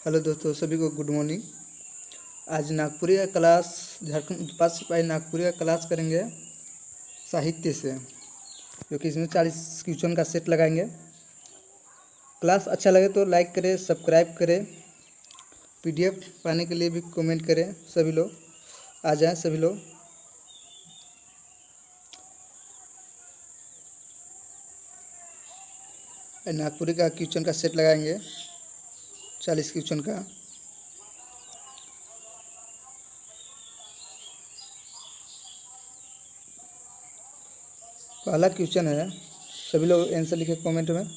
Hello दोस्तों, सभी को गुड मॉर्निंग। आज नागपुरी का क्लास, झारखंड उत्पाद सिपाही नागपुरी का क्लास करेंगे साहित्य से, जो कि इसमें 40 क्वेश्चन का सेट लगाएंगे। क्लास अच्छा लगे तो लाइक करें, सब्सक्राइब करें। पीडीएफ पाने के लिए भी कमेंट करें। सभी लोग आ जाएं, सभी लोग। नागपुरी का क्वेश्चन का सेट लगाएंगे 40 क्वेश्चन का। पहला क्वेश्चन है, सभी लोग आंसर लिखे कमेंट में।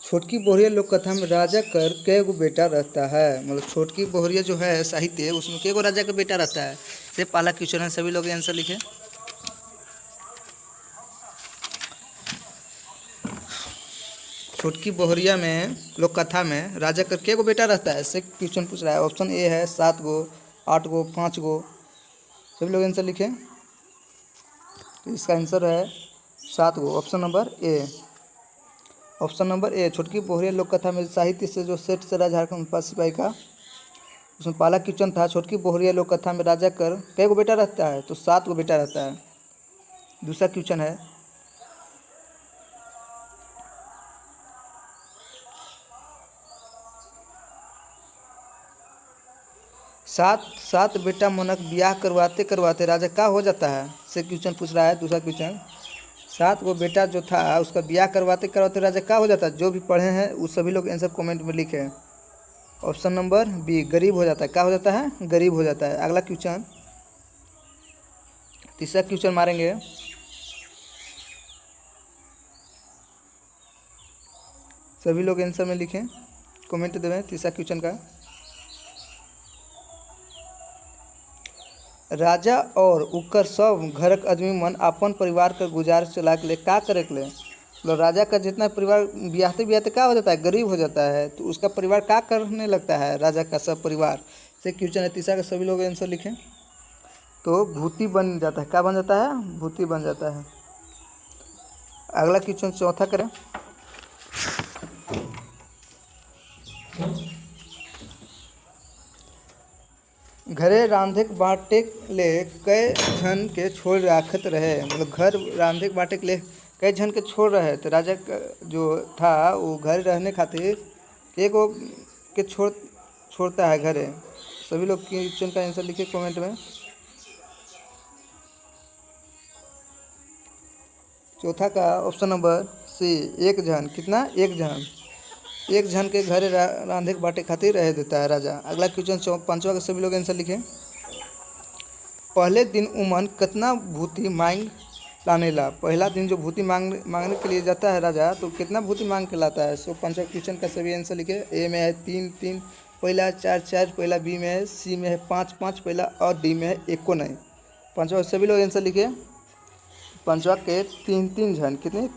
छोटकी बोहरिया लोक कथा में राजा कर कै गो बेटा रहता है। मतलब छोटकी बोहरिया जो है साहित्य, उसमें कै गो राजा का बेटा रहता है। ये पहला क्वेश्चन है, सभी लोग आंसर लिखे। छोटकी बोहरिया में लोक कथा में राजा कर कै गो बेटा रहता है, ऐसे क्वेश्चन पूछ रहा है। ऑप्शन ए है 7 गो, 8 गो, 5 गो। सभी लोग आंसर लिखें। तो इसका आंसर है 7 गो, option number A. Option number A, छोटकी बोहरिया लोक कथा में साहित्य से जो सेट चला झारखंड उत्पाद सिपाही का, उसमें पहला क्वेश्चन था छोटकी बोहरिया लोक कथा में राजा कर कै गो बेटा रहता है, तो 7 गो बेटा रहता है। दूसरा क्वेश्चन है, 7 बेटा मनक ब्याह करवाते करवाते राजा का हो जाता है, से क्वेश्चन पूछ रहा है। दूसरा क्वेश्चन, 7 गो बेटा जो था उसका ब्याह करवाते करवाते राजा का हो जाता है। जो भी पढ़े हैं वो सभी लोग आंसर कमेंट में लिखें। ऑप्शन नंबर बी, गरीब हो जाता है। क्या हो जाता है? गरीब हो जाता है। अगला क्वेश्चन, तीसरा क्वेश्चन मारेंगे। सभी लोग आंसर में लिखें, कमेंट देवें तीसरा क्वेश्चन का। राजा और उकर सब घरक आदमी मन अपन परिवार का गुजार चला के लिए का करे के लिए, मतलब राजा का जितना परिवार ब्याहते ब्याहते क्या हो जाता है, गरीब हो जाता है। तो उसका परिवार क्या करने लगता है, राजा का सब परिवार। से क्वेश्चन है तीसरा का, सभी लोग आंसर लिखें। तो भूति बन जाता है। क्या बन जाता है? भूति बन जाता है। अगला क्वेश्चन चौथा करें। घरे रांधे बाटे ले कई झन के छोड़ राखत रहे, मतलब घर रांधे बाटे के लिए कई झन के छोड़ रहे। तो राजा जो था वो घर रहने खातिर एक वो के छोड़ता है घरे। सभी लोग क्वेश्चन का आंसर लिखे कमेंट में। चौथा का ऑप्शन नंबर सी, एक झन। कितना? एक झन के घरे रांधे बाटे खातिर रह देता है राजा। अगला क्वेश्चन पांचवा का, सभी लोग आंसर लिखें। पहले दिन उमन कितना भूति मांग लाने ला। पहला दिन जो भूति मांगने के लिए जाता है राजा, तो कितना भूति मांग के लाता है। सो पांचवा क्वेश्चन का सभी आंसर लिखे। ए में है 3 पहला, 4 पहला, बी में है, सी में है 5 पहला, और डी में है 1 को नहीं। पांचवा सभी लोग आंसर लिखे। पांचवा के 3 झन। कितने?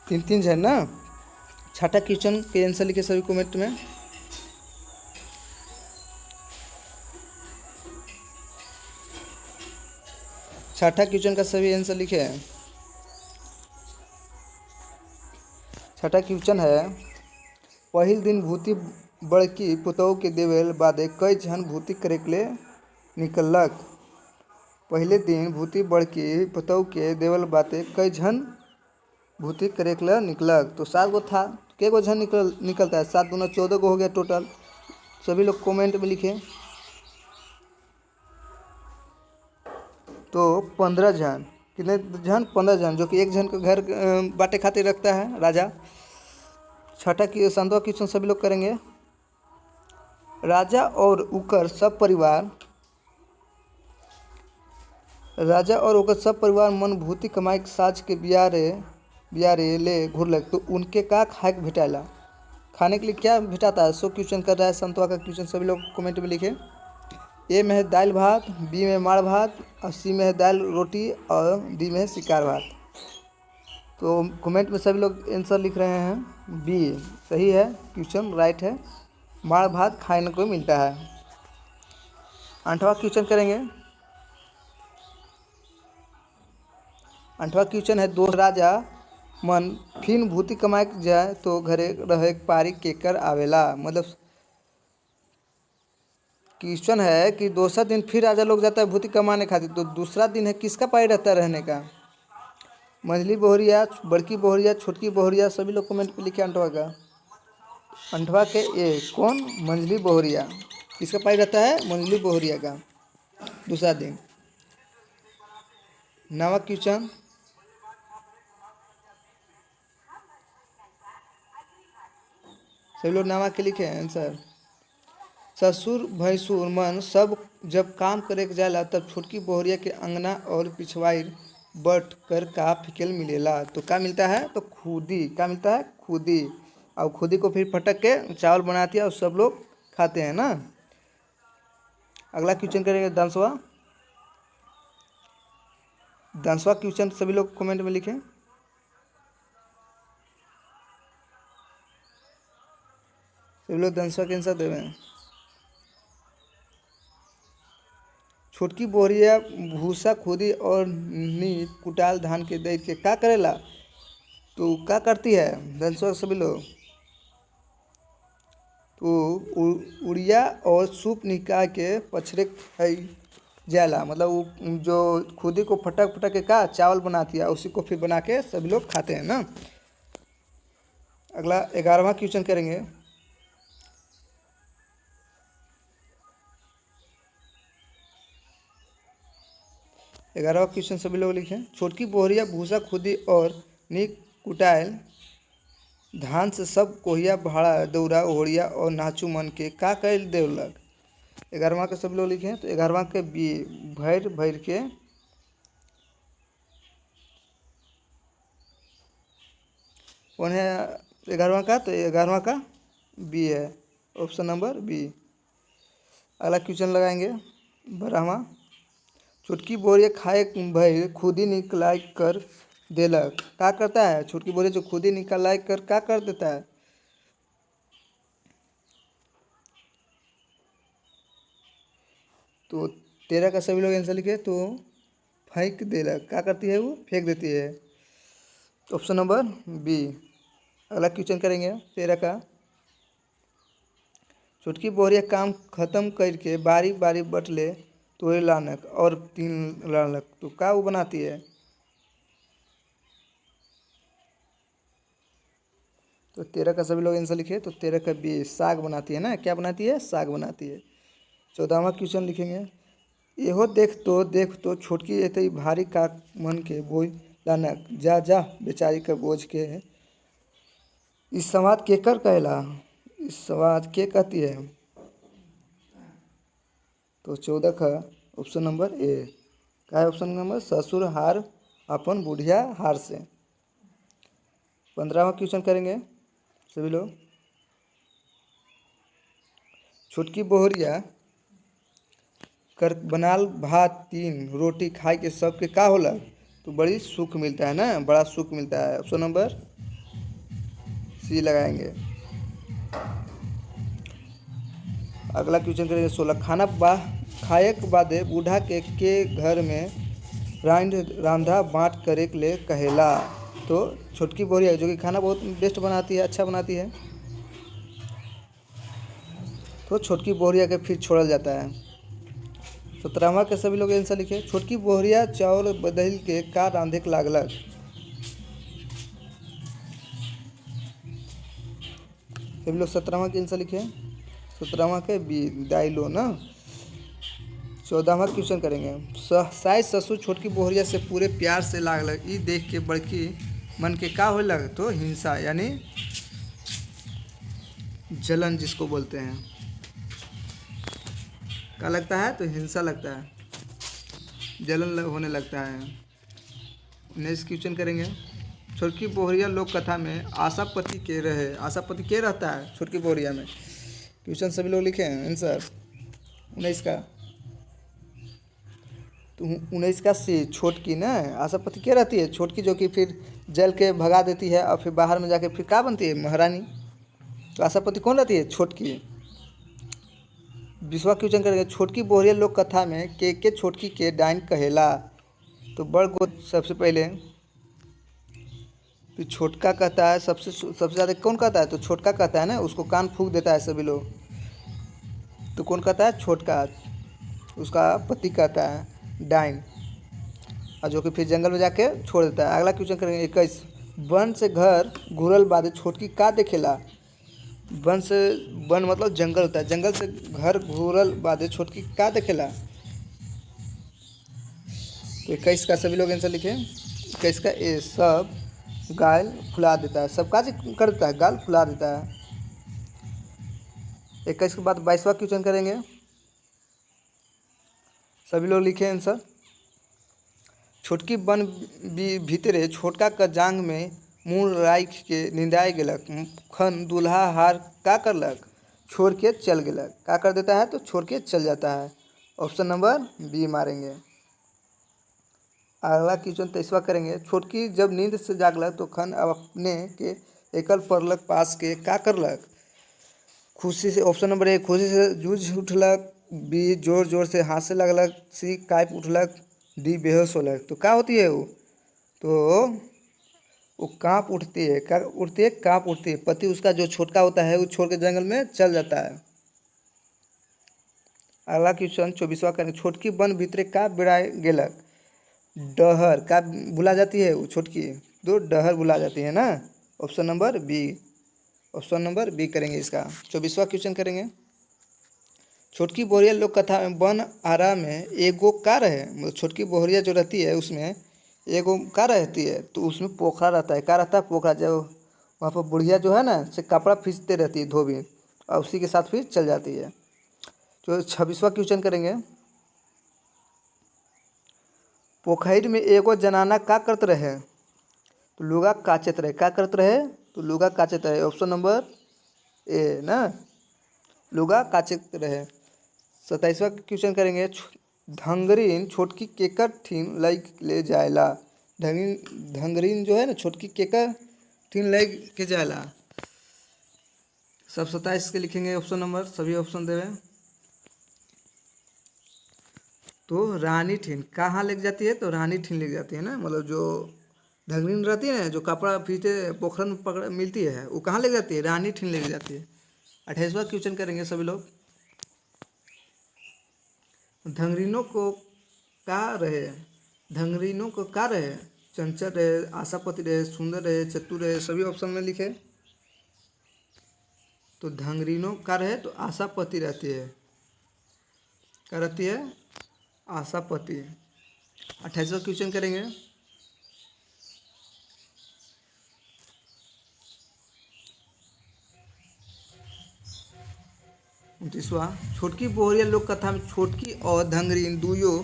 3 झन ना। छठा क्वेश्चन के आंसर लिखे सभी कमेंट में। छठा क्वेश्चन का सभी आंसर लिखे। छठा क्वेश्चन है, पहिल दिन भूति बड़की पुतौह के देवेल बादे कई झन भूति करे के लिए निकलक। पहले दिन भूति बड़की पुतौह के देवल बाते कई झन भूति करे के लिए निकलक। तो 7 गो था। कै गो झन निकलता है? 7 दूना 14 गो हो गया टोटल। सभी लोग कमेंट में लिखें। तो 15 झन। कितने झन? 15 झन, जो कि एक झन का घर बाटे खातिर रखता है राजा। छठा की संतवा क्वेश्चन सभी लोग करेंगे। राजा और उकर सब परिवार मन भूति कमाई साज के बियारे ले घुरलक। तो उनके का खाए के भेटाला? खाने के लिए क्या भेटाता है? सो क्वेश्चन कर रहा है संतवा का क्वेश्चन। सभी लोग कमेंट में लिखे। ए में है दाल भात, बी में माड़ भात, और सी में है दाल रोटी, और डी में है शिकार भात। तो कमेंट में सभी लोग आंसर लिख रहे हैं। बी सही है, क्वेश्चन राइट है। माड़ भात खाने को मिलता है। 8वां क्वेश्चन करेंगे। 8वां क्वेश्चन है, दो राजा मन फिन भूति कमाए जाए तो घरे रहे पारी केकर आवेला। मतलब क्वेश्चन है कि दूसरा दिन फिर राजा लोग जाता है भूति कमाने खातिर, तो दूसरा दिन है किसका पारी रहता है रहने का? मंझली बोहरिया, बड़की बोहरिया, छोटकी बोहरिया, सभी लोग कमेंट पे लिखे अंठवा का। अंठवा के ए कौन? मंझली बोहरिया। किसका पारी रहता है? मंझली बोहरिया का दूसरा दिन। नवा क्वेश्चन, सभी लोग नवा के लिखे आंसर। ससुर भैंसुर मन सब जब काम करे के जाला तब छोटकी बोहरिया के अंगना और पिछवाइर बट कर का फिकेल मिलेला। तो क्या मिलता है? तो खुदी। क्या मिलता है? खुदी। और खुदी को फिर फटक के चावल बनाती है और सब लोग खाते हैं ना। अगला क्वेश्चन करेंगे दंसवा। दंसवा क्वेश्चन सभी लोग कमेंट में लिखें। सभी लोग दंसवा के आंसर देवें। छोटकी बोहरिया भूसा खुदी और नी कुटाल धान के दे के का करेला? तो क्या करती है दंसवा सभी लोग? तो उड़िया और सूप निकाल के पछड़े खाई जाला। मतलब वो जो खुदी को फटक फटक के का चावल बनाती है उसी को फिर बना के सभी लोग खाते हैं ना। अगला 11वां क्वेश्चन करेंगे। ग्यारहवा क्वेश्चन सभी लोग लिखें। छोटकी बोहरिया भूसा खुदी और नीक कुटायल धान से सब कोहिया भाड़ा दौरा ओहरिया और नाचू मन के का कर देवलक? 11वां के सब लोग लिखें। तो 11वां के बी भैर भैर के कौन है 11वां का? तो 11वां का बी है, ऑप्शन नंबर बी। अगला क्वेश्चन लगाएंगे 12वां। छोटकी बोरिया खाए भैर खुदी निकला कर देलक का करता है? छोटकी बोरिया जो खुदी निकला कर का कर देता है? तो 13 का सभी लोग आंसर लिखे। तो फेंक देलक। क्या करती है वो? फेंक देती है, ऑप्शन नंबर बी। अगला क्वेश्चन करेंगे 13 का। छोटकी बोरिया काम खत्म करके बारी बारी बटले तोड़े लानक और 3 लानक, तो का वो बनाती है? तो 13 का सभी लोग आंसर लिखे। तो 13 का बी साग बनाती है ना। क्या बनाती है? साग बनाती है। 14वां क्वेश्चन लिखेंगे। एहो देख तो छोटकी एतई भारी का मन के बोझ लानक जा जा बेचारी का बोझ के इस संवाद केकर कहला? इस संवाद के कहती है? तो 14 का ऑप्शन नंबर ए का है ऑप्शन नंबर ससुर हार अपन बुढ़िया हार से। 15वां क्वेश्चन करेंगे सभी लोग। छोटकी बोहरिया कर बनाल भात 3 रोटी खाए के सबके का होला? तो बड़ी सुख मिलता है ना, बड़ा सुख मिलता है। ऑप्शन नंबर सी लगाएंगे। अगला क्वेश्चन करेंगे 16। खाए के बादे बूढ़ा के घर में रांधा बांट करे के ले कहेला? तो छोटकी बोरिया जो कि खाना बहुत बेस्ट बनाती है, अच्छा बनाती है, तो छोटकी बोरिया के फिर छोड़ल जाता है। 17वां के सभी लोग आंसर लिखे। छोटकी बोरिया चावल बदल के का रांधे के लागलक? सभी लोग 17वां के आंसर लिखे। 17वां के बी दाइलो ना। 14वां क्वेश्चन करेंगे। सास ससुर छोटकी बोहरिया से पूरे प्यार से लागलक ई देख के बड़की मन के का होए लग? तो हिंसा यानी जलन जिसको बोलते हैं, क्या लगता है? तो हिंसा लगता है, जलन होने लगता है। नेक्स्ट क्वेश्चन करेंगे। छोटकी बोहरिया लोक कथा में आशापति के रहे। आशापति के रहता है छोटकी बोहरिया में? क्वेश्चन सभी लोग लिखे हैं आंसर 19 का। तो 19 का सी छोटकी ना। आशापति क्या रहती है? छोटकी, जो कि फिर जल के भगा देती है और फिर बाहर में जाके फिर क्या बनती है? महारानी। तो आशापति कौन रहती है? छोटकी। 20वां क्वेश्चन करेंगे। छोटकी बोहरिया लोक कथा में के छोटकी के डाइन कहेला? तो बड़ को सबसे पहले फिर छोटका कहता है सबसे ज़्यादा कौन कहता है, तो छोटका कहता है ना, उसको कान फूंक देता है सभी लोग। तो कौन कहता है, छोटका। उसका पति कहता है डाइन, और जो कि फिर जंगल में जाके छोड़ देता है। अगला क्वेश्चन करेंगे 21। वन से घर घूरल बादे छोटकी का देखेला। वन से, वन मतलब जंगल होता है, जंगल से घर घूरल बादे छोटकी का देखेला। तो 21 का सभी लोग आंसर लिखे। 21 का ए, सब गाल फुला देता है। सब काज कर देता है, गाल फुला देता है। 21 के बाद 22वां क्वेश्चन करेंगे, सभी लोग लिखे आंसर। छोटकी बन भीतरे छोटका का जांग में मुँह राख के निंदाए गेलक। खन दूल्हा हार का करलक, छोड़ के चल गेलक। का कर देता है, तो छोड़ के चल जाता है। ऑप्शन नंबर बी मारेंगे। अगला क्वेश्चन 23वां करेंगे। छोटकी जब नींद से जागलक तो खन अपने के एकल पड़लक पास के का करलक। खुशी से, ऑप्शन नंबर ए, खुशी से जूझ उठलक। बी, जोर जोर से हंसे लगलक। सी, काँप उठलक। डी, बेहोश होलक। तो क्या होती है वो, तो वो काँप उठती है। क्या उठती है, काँप उठती है। पति उसका जो छोटका होता है वो छोड़ के जंगल में चल जाता है। अगला क्वेश्चन 24वां करेंगे। छोटकी बन भीतरे का बिड़ाए गेलक। डहर का बुला जाती है वो छोटकी, तो डहर बुला जाती है ना। Option number B, option number B करेंगे इसका। 24वां क्वेश्चन करेंगे। छोटकी बोहरिया लोक कथा में वन आरा में एगो का रहे, मतलब छोटकी बोहरिया जो रहती है उसमें एगो का रहती है, तो उसमें पोखरा रहता है। क्या रहता है, पोखरा। जो वहाँ पर बुढ़िया जो है ना, से कपड़ा खींचते रहती है धोबी, और उसी के साथ फिर चल जाती है। तो 26वां क्वेश्चन करेंगे। पोखर में एगो जनाना का करत रहे, तो लुगा काचत रहे। क्या करत रहे, तो लुगा काचत रहे। ऑप्शन नंबर ए ना, लुगा काचत रहे। 27वां क्वेश्चन करेंगे। धंगरीन छोटकी केकर ठीन लई ले जाएला। धंगरीन जो है ना, छोटकी केकर ठीन लई के जाएला। सब 27 के लिखेंगे ऑप्शन नंबर, सभी ऑप्शन देवे। तो रानी ठीन कहाँ लेके जाती है, तो रानी ठीन लेके जाती है ना, मतलब जो धंगरीन रहती है ना, जो कपड़ा फीते पोखरन में पकड़ मिलती है, वो कहाँ लेके जाती है, रानी ठीन लेके जाती है। 28वां क्वेश्चन करेंगे सभी लोग। धंगरीनों को का रहे, धंगरीनों को का रहे, चंचल रहे, आशापति रहे, सुंदर रहे, चतुर रहे। सभी ऑप्शन में लिखे। तो धंगरीनों का रहे, तो आशापति रहती है। क्या रहती है, आशापति। 28वां क्वेश्चन करेंगे। उनतीसवां, छोटकी बोहरिया लोक कथा में छोटकी और धंगरीन दुयो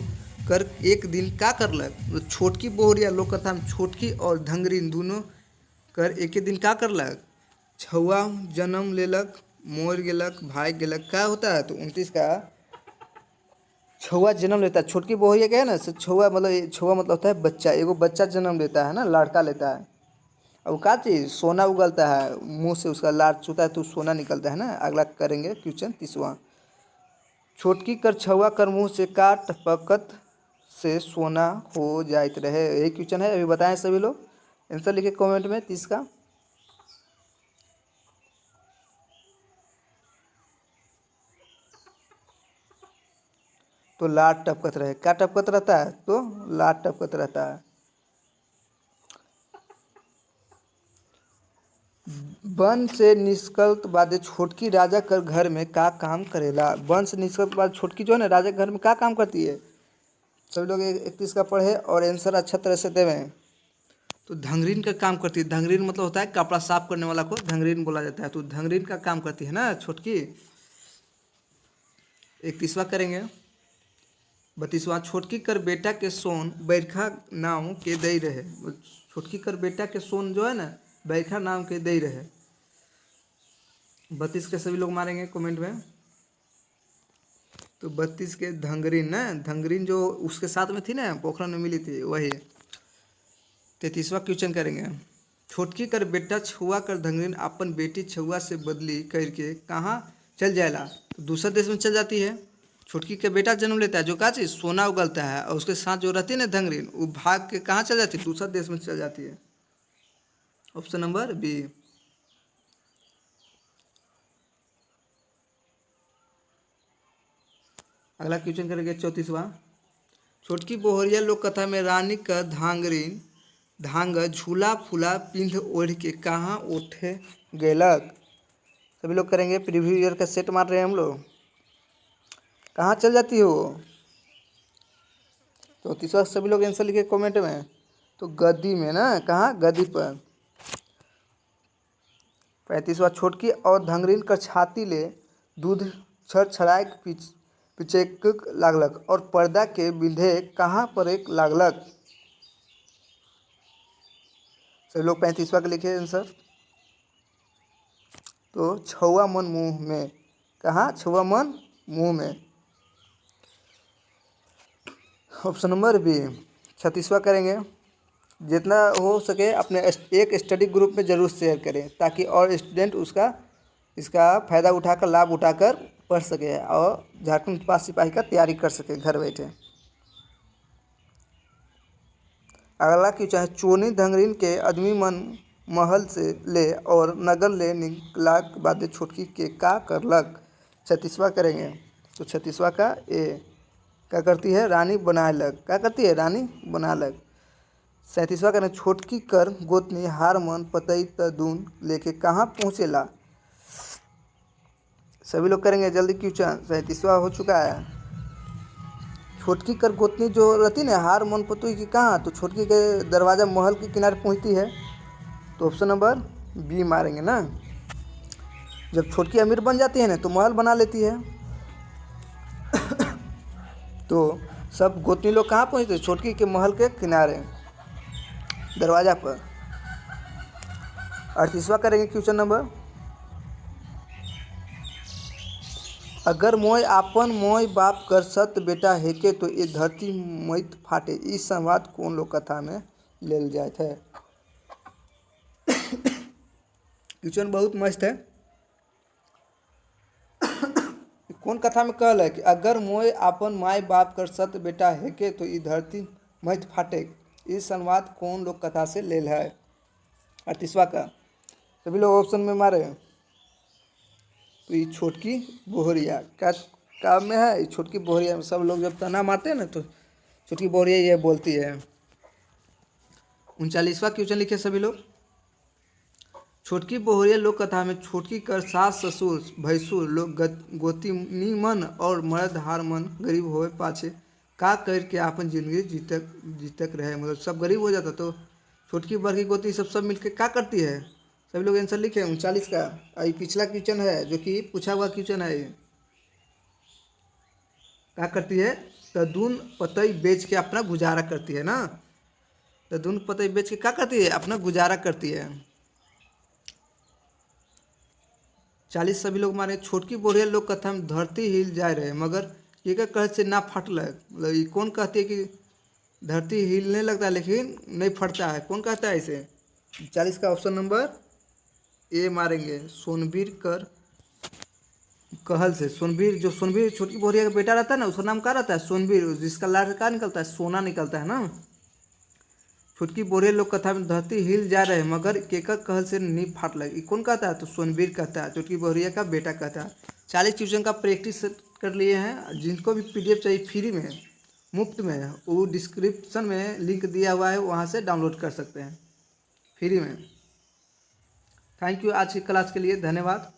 कर एक दिन का करलक। तो छोटकी बोहरिया लोक कथा में छोटकी और धंगरीन दोनों कर एक ही दिन का करलक। छुआ जन्म लेलक, मोर गेलक, भाग गेलक। क्या होता है, तो 29 का छुआ जन्म लेता है। छोटकी बोहरिया क्या है ना, छुआ मतलब, छुआ मतलब होता है बच्चा। एगो बच्चा जन्म लेता है ना, लड़का लेता है। अब का चीज़, सोना उगलता है मुंह से, उसका लार चूता है तो सोना निकलता है ना। अगला करेंगे क्वेश्चन 30वां। छोटकी कर छुआ कर मुँह से का टपकत से सोना हो जाइत रहे। यही क्वेश्चन है, अभी बताएं सभी लोग। आंसर लिखे कमेंट में 30 का। तो लार टपकत रहे। क्या टपकत रहता है, तो लार टपकत रहता है। वन से निष्कलत बादे छोटकी राजा कर घर में का काम करेला। वन से निष्कलत बाद छोटकी जो है ना, राजा के घर में का काम करती है। सभी लोग 31 का पढ़े और आंसर अच्छा तरह से देवें। तो धंगरीन का काम करती है। धंगरीन मतलब होता है कपड़ा साफ करने वाला को धंगरीन बोला जाता है। तो धंगरीन का काम करती है ना छोटकी। 31वां करेंगे। 32वां, छोटकी कर बेटा के सोन बैरखा नाम के दई रहे। छोटकी कर बेटा के सोन जो है ना, बैरखा नाम के दई रहे। 32 के सभी लोग मारेंगे कमेंट में। तो 32 के धंगरीन ना, धंगरीन जो उसके साथ में थी ना, पोखरन में मिली थी, वही। 33वां क्वेश्चन करेंगे। छोटकी कर बेटा छुआ कर धंगरीन अपन बेटी छुआ से बदली करके कहाँ चल जाएला, तो दूसरा देश में चल जाती है। छोटकी का बेटा जन्म लेता है, जो का चीज़ सोना उगलता है, और उसके साथ जो रहती है ना धंगरीन, वो भाग के कहाँ चल जाती है, दूसरा देश में चल जाती है। Option number B. अगला क्वेश्चन करेंगे 34वां। छोटकी बोहरिया लोक कथा में रानी का धांगरीन धांग झूला फूला पिंध ओढ़ के कहाँ उठे गेलक। सभी लोग करेंगे, प्रीव्यू ईयर का सेट मार रहे हैं हम लोग। कहाँ चल जाती है वो? तो 34वां सभी लोग आंसर लिखे कमेंट में। तो गद्दी में ना, कहाँ? गद्दी पर। 35वां छोटकी और धंगरीन कर छाती ले दूध छड़छड़ाए पिचेक लागलक और पर्दा के बिंधे कहाँ पर एक लागलक। सभी लोग 35वां का लिखे आंसर। तो छुआ मन मुंह में। कहाँ? छुआ मन मुंह में। Option number B. 36वां करेंगे, जितना हो सके अपने एक स्टडी ग्रुप में ज़रूर शेयर करें ताकि और स्टूडेंट इसका फ़ायदा उठाकर लाभ उठाकर पढ़ सके और झारखंड पास सिपाही का तैयारी कर सके घर बैठे। अगला क्यों चाहे चोनी धंगरीन के आदमी मन महल से ले और नगर ले निकला के बाद छोटकी के का करलक। 36वां करेंगे। तो 36वां का ए क्या करती है? रानी बना लग। क्या करती है? रानी बना लग। 37वां का छोटकी कर गोतनी हार मन पतई तदून लेके कहाँ पहुँचेला। सभी लोग करेंगे जल्दी क्वेश्चन। 37वां हो चुका है। छोटकी कर गोतनी जो रहती ना हार मन पतुई की कहाँ, तो छोटकी के दरवाज़ा महल के किनारे पहुँचती है। तो ऑप्शन नंबर बी मारेंगे ना। जब छोटकी अमीर बन जाती है ना तो महल बना लेती है। तो सब गोतनी लोग कहाँ पहुँचते हैं? छोटकी के महल के किनारे दरवाज़ा पर। 38वां करेंगे क्वेश्चन नंबर। अगर मोय आपन मोय बाप कर सत बेटा हेके तो ये धरती मैत फाटे। इस संवाद कौन लोक कथा में लेल जात है। क्वेश्चन बहुत मस्त है। कौन कथा में कहल है कि अगर मोय आपन माय बाप कर सत बेटा हेके तो ये धरती मैत फाटे। इस संवाद कौन लोक कथा से लेल है। 38वां का सभी लोग ऑप्शन में मारे। तो ये छोटकी बोहरिया क्या काम में है? ये छोटकी बोहरिया में सब लोग जब तना मारते हैं ना तो छोटकी बोहरिया ये बोलती है। 39वां क्वेश्चन लिखे सभी लोग। छोटकी बोहरिया लोक कथा में छोटकी कर सास ससुर भैंसुर लोग गोतिनी मन और मर्द हार मन गरीब होए पाछे का करके आपन जिंदगी जीतक रहे। मतलब सब गरीब हो जाता तो छोटकी बड़की गोती सब मिलकर क्या करती है। सभी लोग आंसर लिखे। 39 का ये पिछला क्वेश्चन है जो कि पूछा हुआ क्वेश्चन है। क्या करती है? तदून पतई बेच के अपना गुजारा करती है ना। तदून पतई बेच के क्या करती है? अपना गुजारा करती है। 40 सभी लोग मारे। छोटकी बोरिया लोग कथा में धरती हिल जाए रहे मगर ये का कह से ना फटल। मतलब ये कौन कहती है कि धरती हिलने लगता है लेकिन नहीं फटता है? कौन कहता है इसे? 40 का ऑप्शन नंबर ए मारेंगे। सोनवीर कर कहल से। सोनवीर जो सोनवीर छोटकी बोहरिया का बेटा रहता है ना उसका नाम क्या रहता है? सोनवीर। जिसका लाड़ क्या निकलता है? सोना निकलता है ना। छोटकी बोहरिया लोग कथा में धरती हिल जा रहे मगर केकर कहल से नहीं फाट लगी। कौन कहता है? तो सोनवीर कहता है, छोटकी बोहरिया का बेटा कहता है। 40 ट्यूशन का प्रैक्टिस कर लिए हैं। जिनको भी PDF चाहिए फ्री में मुफ्त में वो डिस्क्रिप्शन में लिंक दिया हुआ है, वहाँ से डाउनलोड कर सकते हैं फ्री में। थैंक यू आज की क्लास के लिए, धन्यवाद।